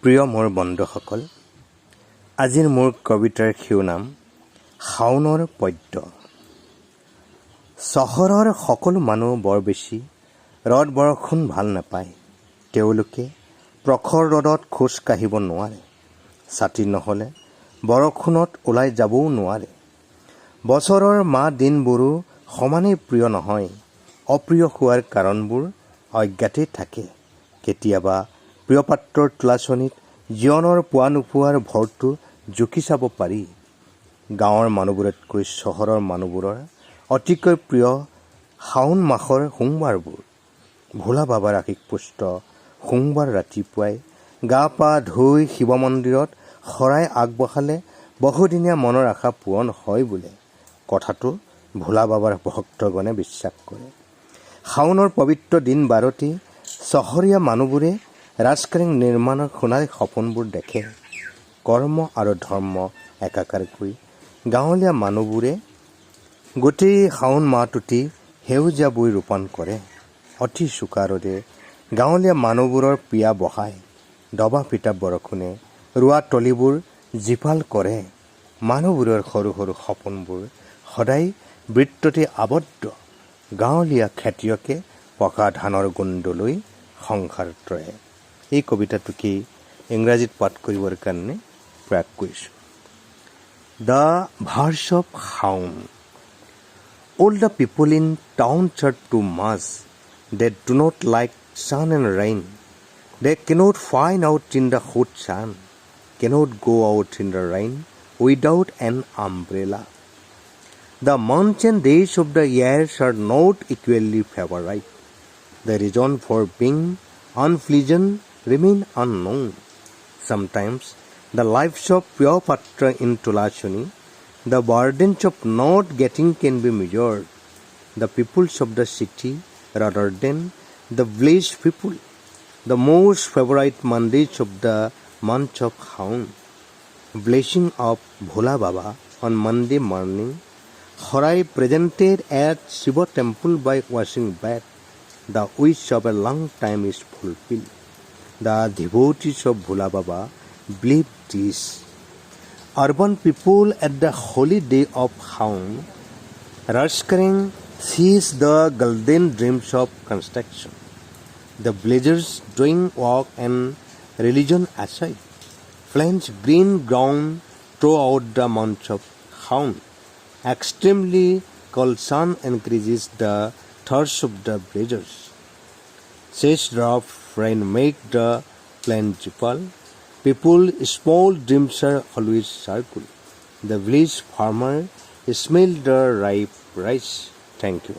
প্ৰিয় মোৰ বন্ধুসকল, আজিৰ মোৰ কবিতাৰ শিৰোনাম শাওনৰ পদ্য। চহৰৰ সকলো মানুহ বৰ বেছি ৰ'দ বৰষুণ ভাল নাপায়। তেওঁলোকে প্ৰখৰ ৰ'দত খোজ কাঢ়িব নোৱাৰে, ছাতি নহ'লে বৰষুণত ওলাই যাবও নোৱাৰে। বছৰৰ মাহ দিনবোৰো সমানেই প্ৰিয় নহয়। অপ্ৰিয় হোৱাৰ কাৰণবোৰ অজ্ঞাতেই থাকে। কেতিয়াবা প্ৰিয় পাত্ৰৰ তোলাচনীত জীৱনৰ পোৱা নোপোৱাৰ ভৰটো জুখি চাব পাৰি। গাঁৱৰ মানুহবোৰতকৈ চহৰৰ মানুহবোৰৰ অতিকৈ প্ৰিয় শাওণ মাহৰ সোমবাৰবোৰ। ভোলা বাবাৰ আশীষপুষ্ট সোমবাৰ ৰাতিপুৱাই গা পা ধুই শিৱ মন্দিৰত শৰাই আগবঢ়ালে বহুদিনীয়া মনৰ আশা পূৰণ হয় বোলে। কথাটো ভোলা বাবাৰ ভক্তগণে বিশ্বাস কৰে। শাওণৰ পবিত্ৰ দিন বাৰতেই চহৰীয়া মানুহবোৰে ৰাজকাৰেং নিৰ্মাণৰ সোণালী সপোনবোৰ দেখে। কৰ্ম আৰু ধৰ্ম একাকাৰ কৰি গাঁৱলীয়া মানুহবোৰে গোটেই শাওণ মাহটোতেই সেউজীয়া বৈ ৰোপণ কৰে। অতি চোকা ৰ'দে গাঁৱলীয়া মানুহবোৰৰ পিয়া বহায়। দবা পিটা বৰষুণে ৰোৱা তলিবোৰ জীপাল কৰে। মানুহবোৰৰ সৰু সৰু সপোনবোৰ সদায় বৃত্ততে আবদ্ধ। গাঁৱলীয়া খেতিয়কে পকা ধানৰ গোন্ধ লৈ সংসাৰ তৰে। এই কবিতাটোকেই ইংৰাজীত পাঠ কৰিবৰ কাৰণে প্ৰয়াস কৰিছোঁ। The verse of Shaon. All the people in town church too much. They do not like sun and rain. They cannot find out in the hot sun, cannot go out in the rain without an umbrella. The months and days of the years are not equally favorite. The reason for being unpleasant remain unknown. Sometimes the lives of pure patra in Tulachani, the burdens of not getting can be measured. The peoples of the city rather than the village people, the most favorite Mondays of the month of Haun. Blessing of Bhola Baba on Monday morning, Horai presented at Shiva temple by washing back. The wish of a long time is fulfilled. The devotees of Bhola Baba believe this. Urban people at the holy day of Haun, Rashkaring sees the golden dreams of construction. The villagers doing work and religion aside, flange green ground throughout the month of Haun. Extremely cold sun increases the thirst of the villagers. Sage drop rain make the plain jipal. People small dreams are always circle. The village farmer smell the ripe rice. Thank you.